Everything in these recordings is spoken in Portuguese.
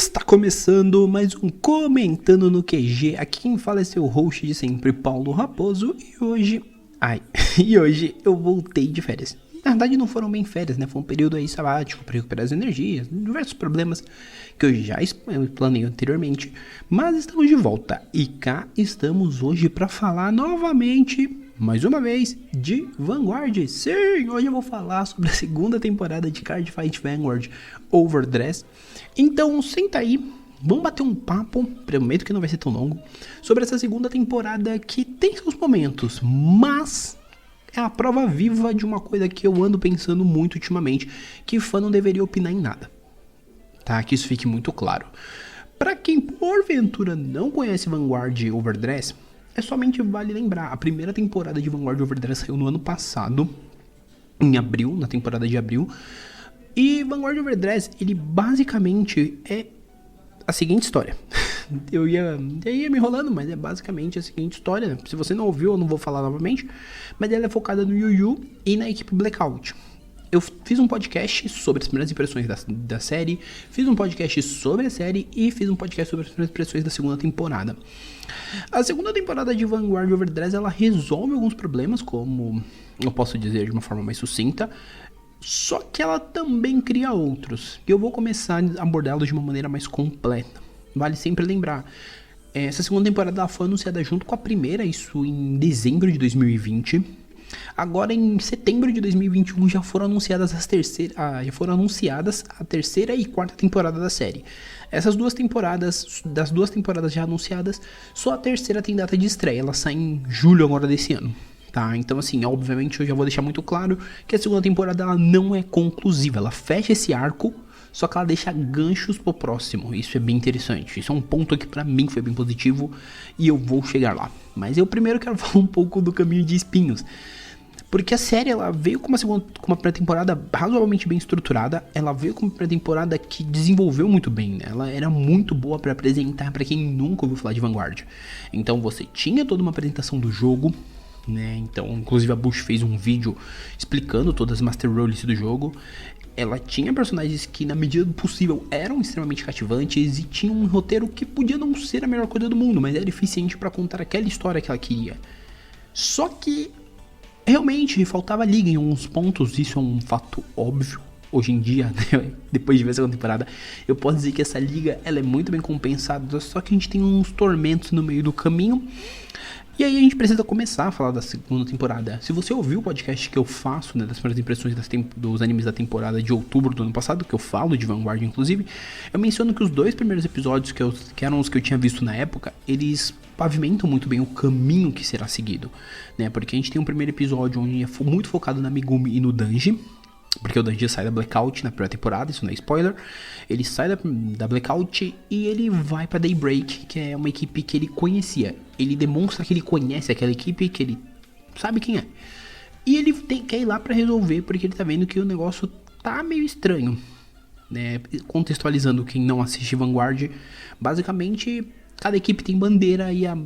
Está começando mais um Comentando no QG. Aqui quem fala é seu host de sempre, Paulo Raposo. E hoje eu voltei de férias. Na verdade não foram bem férias, né? Foi um período aí sabático para recuperar as energias, diversos problemas que eu já planejei anteriormente. Mas estamos de volta e cá estamos hoje para falar novamente, mais uma vez, de Vanguard. Sim, hoje eu vou falar sobre a segunda temporada de Cardfight Vanguard Overdress. Então senta aí, vamos bater um papo, prometo que não vai ser tão longo, sobre essa segunda temporada que tem seus momentos, mas é a prova viva de uma coisa que eu ando pensando muito ultimamente, que fã não deveria opinar em nada, tá? Que isso fique muito claro. Pra quem porventura não conhece Vanguard Overdress, somente vale lembrar, a primeira temporada de Vanguard Overdress saiu no ano passado, em abril, na temporada de abril, e Vanguard Overdress, ele basicamente é a seguinte história. Eu ia me enrolando, mas é basicamente a seguinte história, né? Se você não ouviu, eu não vou falar novamente, mas ela é focada no Yu Yu e na equipe Blackout. Eu fiz um podcast sobre as primeiras impressões da série, fiz um podcast sobre a série e fiz um podcast sobre as primeiras impressões da segunda temporada. A segunda temporada de Vanguard Overdress, ela resolve alguns problemas, como eu posso dizer de uma forma mais sucinta, só que ela também cria outros, e eu vou começar a abordá-los de uma maneira mais completa. Vale sempre lembrar, essa segunda temporada foi anunciada junto com a primeira, isso em dezembro de 2020. Agora em setembro de 2021 já foram anunciadas a terceira e quarta temporada da série. Essas duas temporadas, das duas temporadas já anunciadas, só a terceira tem data de estreia, ela sai em julho agora desse ano. Tá, então assim, obviamente eu já vou deixar muito claro que a segunda temporada ela não é conclusiva, ela fecha esse arco, só que ela deixa ganchos pro próximo. Isso é bem interessante, isso é um ponto que pra mim foi bem positivo e eu vou chegar lá. Mas eu primeiro quero falar um pouco do Caminho de Espinhos, porque a série ela veio com uma pré-temporada razoavelmente bem estruturada, ela veio com uma pré-temporada que desenvolveu muito bem, né? Ela era muito boa pra apresentar pra quem nunca ouviu falar de Vanguard. Então você tinha toda uma apresentação do jogo, né? Então, inclusive a Bush fez um vídeo explicando todas as Master Roles do jogo. Ela tinha personagens que na medida do possível eram extremamente cativantes e tinha um roteiro que podia não ser a melhor coisa do mundo, mas era eficiente para contar aquela história que ela queria. Só que realmente faltava liga em alguns pontos, isso é um fato óbvio. Hoje em dia, né, depois de ver a segunda temporada, eu posso dizer que essa liga ela é muito bem compensada, só que a gente tem uns tormentos no meio do caminho. E aí a gente precisa começar a falar da segunda temporada. Se você ouviu o podcast que eu faço, né, das primeiras impressões dos animes da temporada de outubro do ano passado, que eu falo de Vanguard inclusive, eu menciono que os dois primeiros episódios, que eram os que eu tinha visto na época, eles pavimentam muito bem o caminho que será seguido, né? Porque a gente tem um primeiro episódio onde é muito focado na Megumi e no Danji, porque o Danji sai da Blackout na primeira temporada, isso não é spoiler. Ele sai da Blackout e ele vai pra Daybreak, que é uma equipe que ele conhecia. Ele demonstra que ele conhece aquela equipe, que ele sabe quem é. E ele quer ir lá pra resolver, porque ele tá vendo que o negócio tá meio estranho, né? Contextualizando quem não assiste Vanguard, basicamente cada equipe tem bandeira e a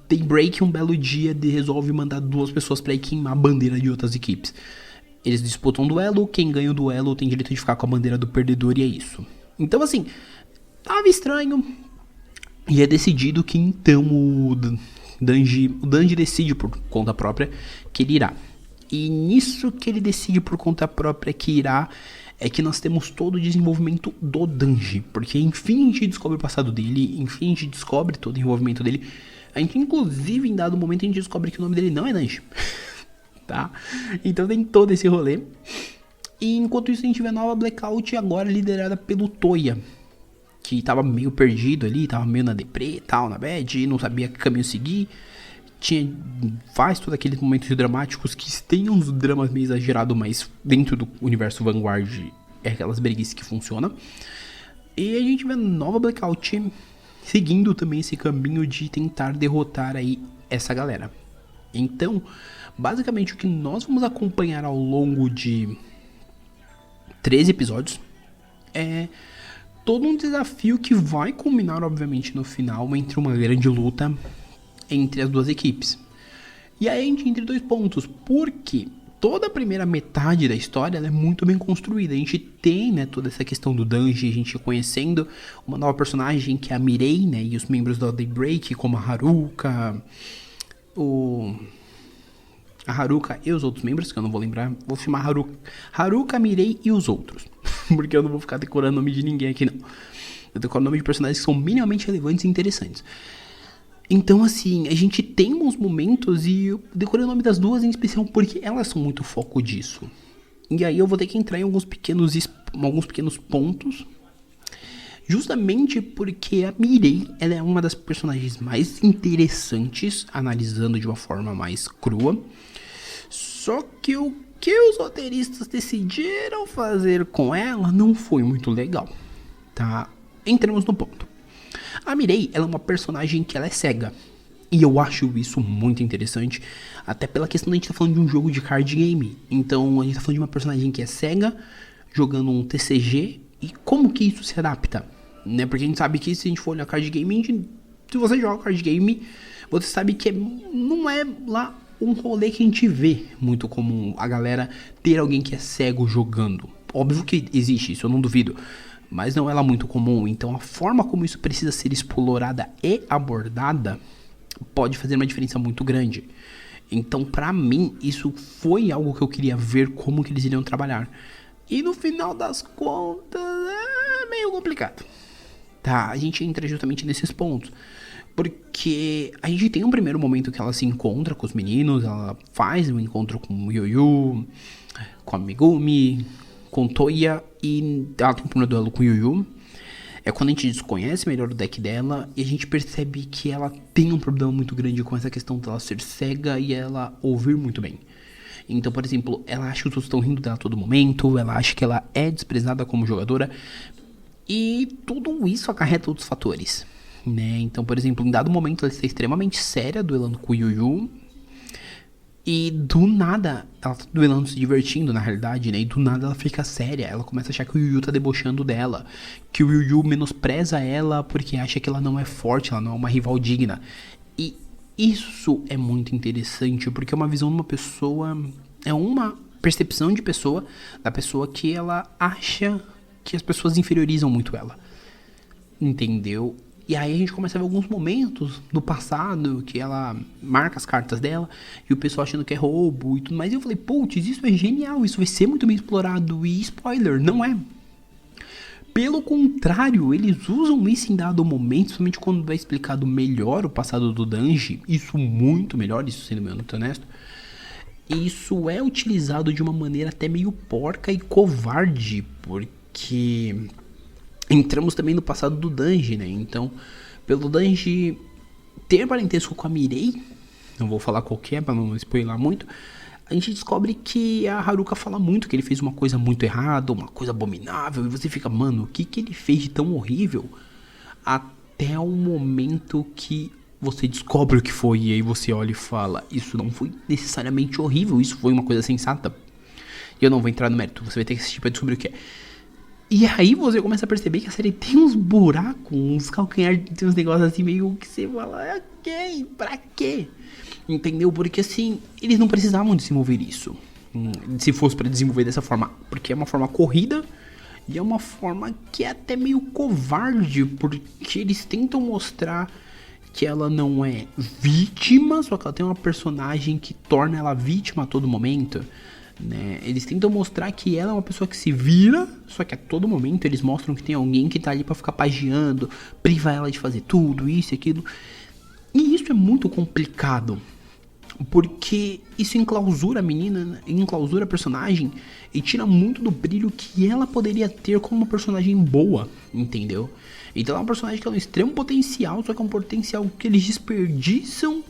Daybreak um belo dia resolve mandar duas pessoas pra ir queimar a bandeira de outras equipes. Eles disputam um duelo, quem ganha o duelo tem direito de ficar com a bandeira do perdedor e é isso. Então assim, tava estranho. E é decidido que então o Danji decide por conta própria que ele irá. E nisso que ele decide por conta própria que irá, é que nós temos todo o desenvolvimento do Danji. Porque enfim a gente descobre o passado dele, enfim a gente descobre todo o envolvimento dele. A gente inclusive em dado momento a gente descobre que o nome dele não é Danji. Tá? Então tem todo esse rolê. E enquanto isso a gente vê a nova Blackout agora liderada pelo Toya, que tava meio perdido ali, tava meio na deprê, tal, na bad, não sabia que caminho seguir. Faz todos aqueles momentos dramáticos que tem uns dramas meio exagerados, mas dentro do universo Vanguard é aquelas breguices que funcionam. E a gente vê a nova Blackout seguindo também esse caminho de tentar derrotar aí essa galera. Então, basicamente o que nós vamos acompanhar ao longo de 13 episódios é todo um desafio que vai culminar, obviamente, no final, entre uma grande luta entre as duas equipes. E aí a gente entra em dois pontos, porque toda a primeira metade da história ela é muito bem construída. A gente tem, né, toda essa questão do Danji, a gente conhecendo uma nova personagem que é a Mirei, né, e os membros da Daybreak, como a Haruka, a Haruka e os outros membros, que eu não vou lembrar, vou chamar Haruka, Mirei e os outros, porque eu não vou ficar decorando o nome de ninguém aqui não. Eu decoro o nome de personagens que são minimamente relevantes e interessantes. Então, assim, a gente tem uns momentos, e eu decorei o nome das duas em especial porque elas são muito foco disso. E aí eu vou ter que entrar em alguns pequenos pontos, justamente porque a Mirei, ela é uma das personagens mais interessantes, analisando de uma forma mais crua. Só que o que os roteiristas decidiram fazer com ela não foi muito legal, tá? Entremos no ponto. A Mirei, ela é uma personagem que ela é cega. E eu acho isso muito interessante, até pela questão de a gente tá falando de um jogo de card game. Então a gente tá falando de uma personagem que é cega, jogando um TCG, e como que isso se adapta, né? Porque a gente sabe que se a gente for olhar card game, se você joga card game, você sabe que não é lá um rolê que a gente vê muito comum a galera ter alguém que é cego jogando. Óbvio que existe, isso eu não duvido, mas não é lá muito comum. Então a forma como isso precisa ser explorada e abordada pode fazer uma diferença muito grande. Então pra mim isso foi algo que eu queria ver como que eles iriam trabalhar. E no final das contas é meio complicado, tá? A gente entra justamente nesses pontos, porque a gente tem um primeiro momento que ela se encontra com os meninos, ela faz um encontro com o Yuyu, com a Megumi, com Toya, e ela tem um primeiro duelo com o Yuyu. É quando a gente desconhece melhor o deck dela e a gente percebe que ela tem um problema muito grande com essa questão dela ser cega e ela ouvir muito bem. Então, por exemplo, ela acha que os outros estão rindo dela a todo momento, ela acha que ela é desprezada como jogadora, e tudo isso acarreta outros fatores, né? Então, por exemplo, em dado momento ela está extremamente séria duelando com o Yuyu, e do nada ela tá duelando, se divertindo na realidade, né? E do nada ela fica séria, ela começa a achar que o Yuyu tá debochando dela, que o Yuyu menospreza ela porque acha que ela não é forte, ela não é uma rival digna. E isso é muito interessante, porque é uma visão de uma pessoa, é uma percepção de pessoa, da pessoa que ela acha que as pessoas inferiorizam muito ela, entendeu? E aí a gente começa a ver alguns momentos do passado que ela marca as cartas dela e o pessoal achando que é roubo e tudo mais. E eu falei, putz, isso é genial, isso vai ser muito bem explorado. E spoiler, não é. Pelo contrário, eles usam isso em dado momento, somente quando vai explicado melhor o passado do Danji. Isso muito melhor, isso sendo muito honesto. Isso é utilizado de uma maneira até meio porca e covarde, porque entramos também no passado do Danji, né? Então, pelo Danji ter parentesco com a Mirei, não vou falar qual que é pra não spoiler muito, a gente descobre que a Haruka fala muito que ele fez uma coisa muito errada, uma coisa abominável, e você fica, mano, o que que ele fez de tão horrível? Até o momento que você descobre o que foi, e aí você olha e fala, isso não foi necessariamente horrível, isso foi uma coisa sensata. E eu não vou entrar no mérito, você vai ter que assistir pra descobrir o que é. E aí você começa a perceber que a série tem uns buracos, uns calcanhares, tem uns negócios assim meio que você fala, ok, pra quê? Entendeu? Porque assim, eles não precisavam desenvolver isso, se fosse pra desenvolver dessa forma, porque é uma forma corrida e é uma forma que é até meio covarde, porque eles tentam mostrar que ela não é vítima, só que ela tem uma personagem que torna ela vítima a todo momento, né? Eles tentam mostrar que ela é uma pessoa que se vira, só que a todo momento eles mostram que tem alguém que tá ali pra ficar pagiando, privar ela de fazer tudo, isso e aquilo. E isso é muito complicado, porque isso enclausura a menina, enclausura a personagem e tira muito do brilho que ela poderia ter como uma personagem boa, entendeu? Então é uma personagem que tem um extremo potencial, só que é um potencial que eles desperdiçam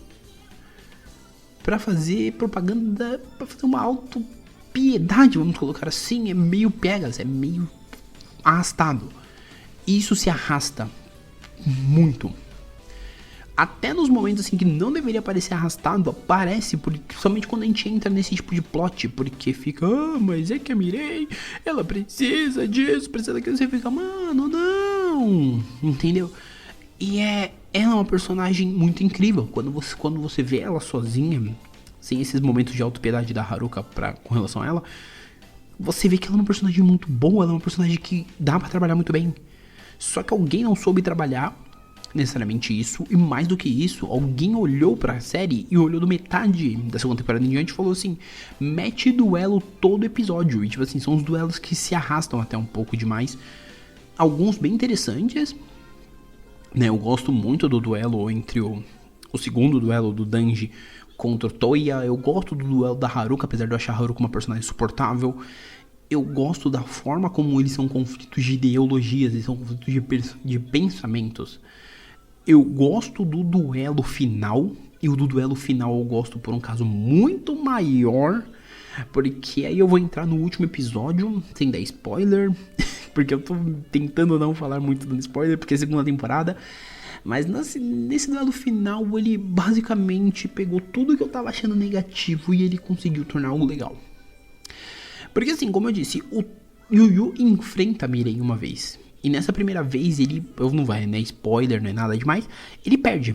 pra fazer propaganda, pra fazer uma autopiedade, vamos colocar assim. É meio pegas, é meio arrastado. E isso se arrasta muito. Até nos momentos assim que não deveria parecer arrastado, aparece, somente quando a gente entra nesse tipo de plot, porque fica, mas é que a Mirei, ela precisa disso, precisa daquilo, você fica, mano, não, entendeu? E ela é uma personagem muito incrível, quando você vê ela sozinha, sem esses momentos de autopiedade da Haruka com relação a ela, você vê que ela é uma personagem muito boa, ela é uma personagem que dá pra trabalhar muito bem. Só que alguém não soube trabalhar necessariamente isso, e mais do que isso, alguém olhou pra série e olhou do metade da segunda temporada em diante e falou assim, mete duelo todo episódio, e tipo assim, são os duelos que se arrastam até um pouco demais, alguns bem interessantes, né, eu gosto muito do duelo entre o segundo duelo do Danji contra o Toya, eu gosto do duelo da Haruka, apesar de eu achar a Haruka uma personagem insuportável, eu gosto da forma como eles são conflitos de ideologias, eles são conflitos de pensamentos. Eu gosto do duelo final, e o do duelo final eu gosto por um caso muito maior, porque aí eu vou entrar no último episódio, sem dar spoiler, porque eu tô tentando não falar muito do spoiler, porque é a segunda temporada, mas nesse duelo final ele basicamente pegou tudo que eu tava achando negativo e ele conseguiu tornar algo legal. Porque assim, como eu disse, o Yu Yu enfrenta a Mirai uma vez. E nessa primeira vez ele, eu não vai, né, spoiler, não é nada demais, ele perde.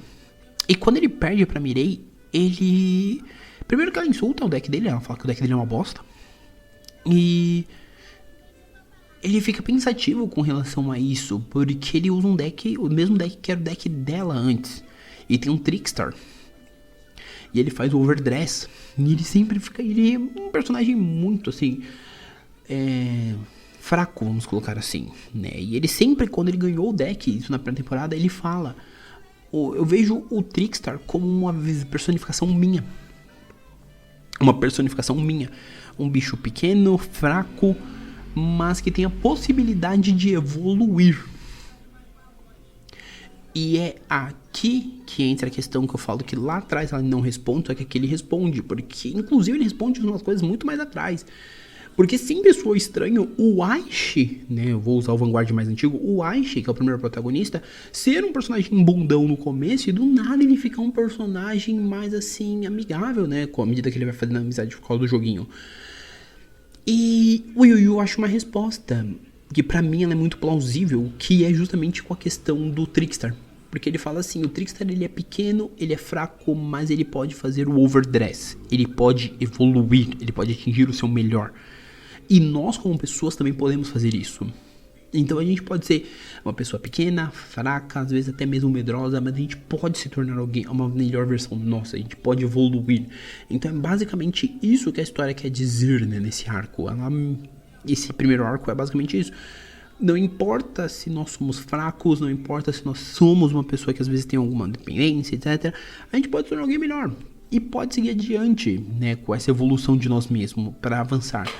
E quando ele perde pra Mirai, ele... Primeiro que ela insulta o deck dele, ela fala que o deck dele é uma bosta. E... ele fica pensativo com relação a isso, porque ele usa um deck, o mesmo deck que era o deck dela antes. E tem um Trickstar. E ele faz o Overdress. E ele sempre fica... ele é um personagem muito, assim... fraco, vamos colocar assim, né? E ele sempre, quando ele ganhou o deck, isso na primeira temporada, ele fala... eu vejo o Trickstar como uma personificação minha. Uma personificação minha. Um bicho pequeno, fraco, mas que tem a possibilidade de evoluir. E é aqui que entra a questão que eu falo que lá atrás ela não responde, só que aqui ele responde. Porque, inclusive, ele responde umas coisas muito mais atrás. Porque sempre soou estranho o Aishi, né, eu vou usar o Vanguard mais antigo, o Aishi, que é o primeiro protagonista, ser um personagem bundão no começo e do nada ele ficar um personagem mais assim, amigável, né, com a medida que ele vai fazendo amizade por causa do joguinho. E o Yu Yu acha uma resposta, que pra mim ela é muito plausível, que é justamente com a questão do Trickstar. Porque ele fala assim, o Trickstar ele é pequeno, ele é fraco, mas ele pode fazer o Overdress, ele pode evoluir, ele pode atingir o seu melhor. E nós, como pessoas, também podemos fazer isso. Então a gente pode ser uma pessoa pequena, fraca, às vezes até mesmo medrosa, mas a gente pode se tornar alguém, uma melhor versão nossa, a gente pode evoluir. Então é basicamente isso que a história quer dizer, né, nesse arco. Esse primeiro arco é basicamente isso. Não importa se nós somos fracos, não importa se nós somos uma pessoa que às vezes tem alguma dependência, etc. A gente pode se tornar alguém melhor. E pode seguir adiante, né, com essa evolução de nós mesmos para avançar.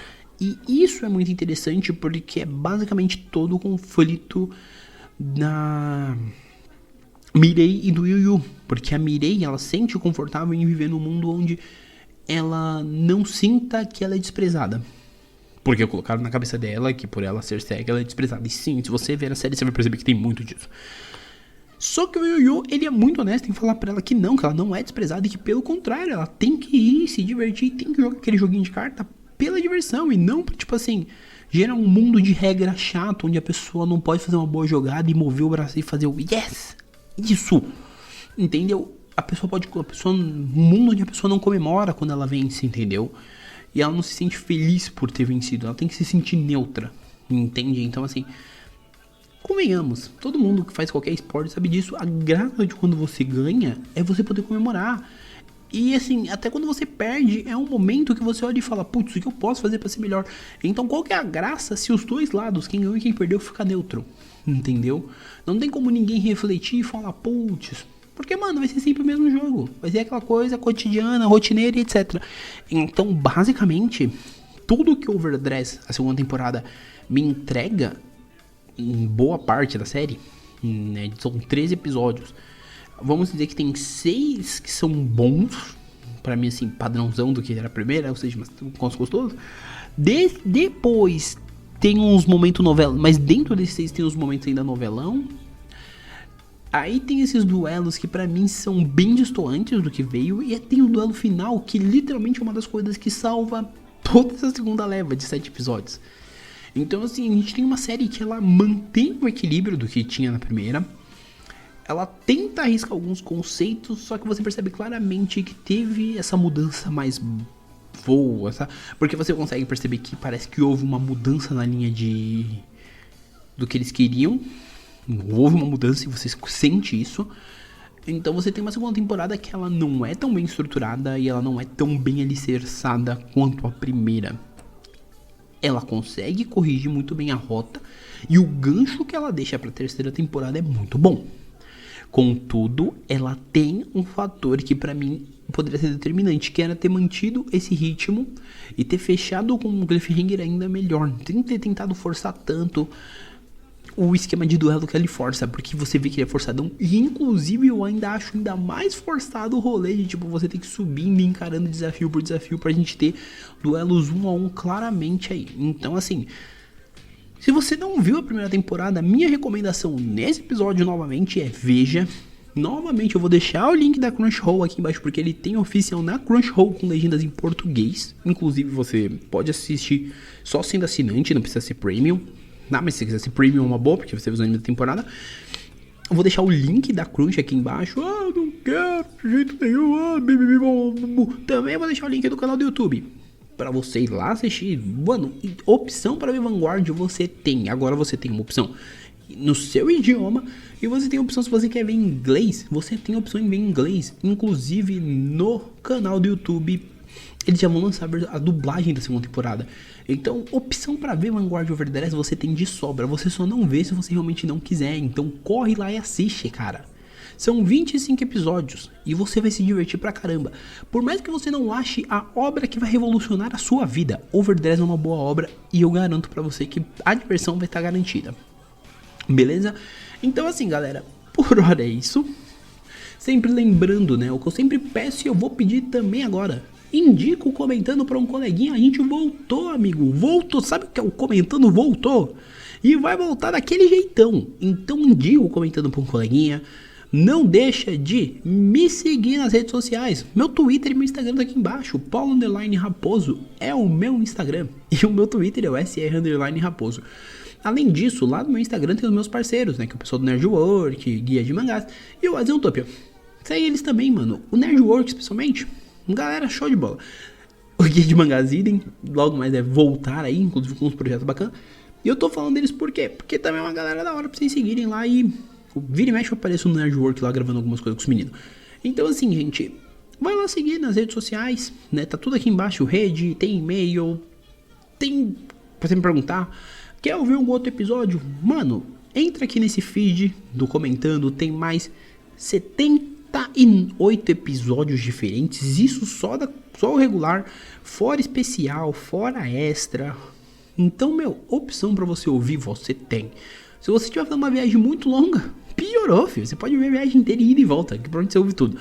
E isso é muito interessante porque é basicamente todo o conflito da Mirai e do Yu Yu. Porque a Mirai, ela se sente confortável em viver num mundo onde ela não sinta que ela é desprezada. Porque colocaram na cabeça dela que por ela ser cega, ela é desprezada. E sim, se você ver a série, você vai perceber que tem muito disso. Só que o Yu Yu, ele é muito honesto em falar pra ela que ela não é desprezada. E que pelo contrário, ela tem que ir, se divertir, tem que jogar aquele joguinho de carta pela diversão e não, tipo assim, gera um mundo de regra chato, onde a pessoa não pode fazer uma boa jogada e mover o braço e fazer o yes, isso, entendeu? Um mundo onde a pessoa não comemora quando ela vence, entendeu? E ela não se sente feliz por ter vencido, ela tem que se sentir neutra, entende? Então assim, convenhamos, todo mundo que faz qualquer esporte sabe disso, a graça de quando você ganha é você poder comemorar. E assim, até quando você perde, é um momento que você olha e fala, putz, o que eu posso fazer pra ser melhor? Então qual que é a graça se os dois lados, quem ganhou e quem perdeu, fica neutro? Entendeu? Não tem como ninguém refletir e falar, putz, porque, mano, vai ser sempre o mesmo jogo. Vai ser aquela coisa cotidiana, rotineira e etc. Então, basicamente, tudo que Overdress, a segunda temporada, me entrega, em boa parte da série, né, são 13 episódios, vamos dizer que tem 6 que são bons, pra mim assim, padrãozão do que era a primeira, ou seja, mas gostoso. Depois tem uns momentos novela, mas dentro desses 6 tem uns momentos ainda novelão. Aí tem esses duelos que pra mim são bem distantes do que veio, e tem o duelo final que literalmente é uma das coisas que salva toda essa segunda leva de 7 episódios. Então assim, a gente tem uma série que ela mantém o equilíbrio do que tinha na primeira. Ela tenta arriscar alguns conceitos, só que você percebe claramente que teve essa mudança mais voa, sabe? Porque você consegue perceber que parece que houve uma mudança na linha do que eles queriam. Houve uma mudança e você sente isso. Então você tem uma segunda temporada que ela não é tão bem estruturada e ela não é tão bem alicerçada quanto a primeira. Ela consegue corrigir muito bem a rota e o gancho que ela deixa para a terceira temporada é muito bom. Contudo, ela tem um fator que para mim poderia ser determinante, que era ter mantido esse ritmo e ter fechado com um cliffhanger ainda melhor, sem ter tentado forçar tanto o esquema de duelo que ele força, porque você vê que ele é forçadão, e inclusive eu ainda acho ainda mais forçado o rolê de tipo, você tem que subir e encarando desafio por desafio pra gente ter duelos 1 a 1 claramente aí. Então assim, se você não viu a primeira temporada, minha recomendação nesse episódio novamente é veja. Novamente eu vou deixar o link da Crunchyroll aqui embaixo, porque ele tem oficial na Crunchyroll com legendas em português. Inclusive você pode assistir só sendo assinante, não precisa ser premium. Não, mas se você quiser ser premium é uma boa, porque você viu o anime da temporada. Eu vou deixar o link da Crunch aqui embaixo. Não quero de jeito nenhum. Também vou deixar o link do canal do YouTube pra você ir lá assistir. Mano, opção para ver Vanguard você tem. Agora você tem uma opção no seu idioma e você tem a opção, se você quer ver em inglês, você tem a opção em ver em inglês. Inclusive no canal do YouTube eles já vão lançar a dublagem da segunda temporada. Então, opção pra ver Vanguard Over the Rest você tem de sobra. Você só não vê se você realmente não quiser. Então, corre lá e assiste, cara. São 25 episódios e você vai se divertir pra caramba. Por mais que você não ache a obra que vai revolucionar a sua vida, Over the Rest é uma boa obra e eu garanto pra você que a diversão vai estar garantida. Beleza? Então, assim, galera, por hora é isso. Sempre lembrando, né? O que eu sempre peço e eu vou pedir também agora. Indico comentando para um coleguinha. A gente voltou, amigo. Voltou. Sabe o que é o comentando? Voltou. E vai voltar daquele jeitão. Então indico comentando para um coleguinha. Não deixa de me seguir nas redes sociais. Meu Twitter e meu Instagram tá aqui embaixo. Paulo_Raposo é o meu Instagram. E o meu Twitter é o SR_Raposo. Além disso, lá no meu Instagram tem os meus parceiros, né? Que é o pessoal do Nerdwork, Guia de Mangás e o Azeutopia. Segue eles também, mano. O Nerdwork, especialmente. Galera, show de bola. O Guia de Mangás idem, logo mais é voltar aí, inclusive com uns projetos bacanas. E eu tô falando deles por quê? Porque também é uma galera da hora pra vocês seguirem lá e vira e mexe eu apareço no Nerdwork lá gravando algumas coisas com os meninos. Então assim, gente, vai lá seguir nas redes sociais, né? Tá tudo aqui embaixo, rede, tem e-mail, tem pra você me perguntar, quer ouvir algum outro episódio? Mano, entra aqui nesse feed do Comentando, tem mais 78 episódios diferentes, isso só o regular, fora especial, fora extra. Então, opção pra você ouvir você tem. Se você estiver fazendo uma viagem muito longa, piorou, filho. Você pode ver a viagem inteira e ir e volta, que pra onde você ouve tudo.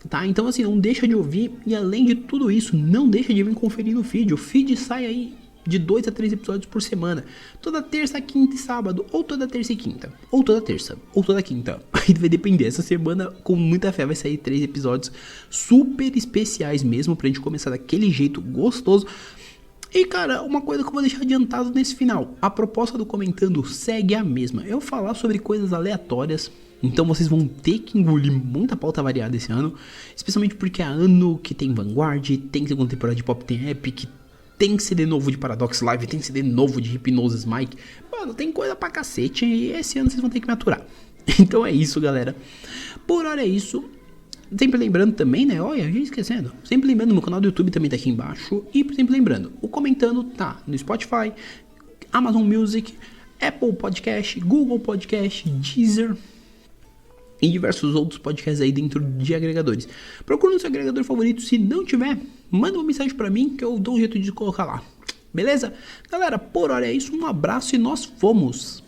Tá? Então, assim, não deixa de ouvir. E além de tudo isso, não deixa de vir conferir no feed. O feed sai aí de 2 a 3 episódios por semana. Toda terça, quinta e sábado. Ou toda terça e quinta. Ou toda terça. Ou toda quinta. Aí vai depender. Essa semana, com muita fé, vai sair 3 episódios super especiais mesmo. Pra gente começar daquele jeito gostoso. E cara, uma coisa que eu vou deixar adiantado nesse final. A proposta do Comentando segue a mesma. Eu falar sobre coisas aleatórias. Então vocês vão ter que engolir muita pauta variada esse ano. Especialmente porque é ano que tem Vanguard, tem segunda temporada de Pop, tem Epic, tem CD novo de Paradox Live, tem CD novo de Hypnosis Mike. Mano, tem coisa pra cacete e esse ano vocês vão ter que me aturar. Então é isso, galera. Por hora é isso. Sempre lembrando também, né? Olha, já esquecendo. Sempre lembrando, meu canal do YouTube também tá aqui embaixo. E sempre lembrando, o Comentando tá no Spotify, Amazon Music, Apple Podcast, Google Podcast, Deezer e diversos outros podcasts aí dentro de agregadores. Procura no seu agregador favorito. Se não tiver, manda uma mensagem pra mim que eu dou um jeito de colocar lá. Beleza? Galera, por hora é isso. Um abraço e nós fomos!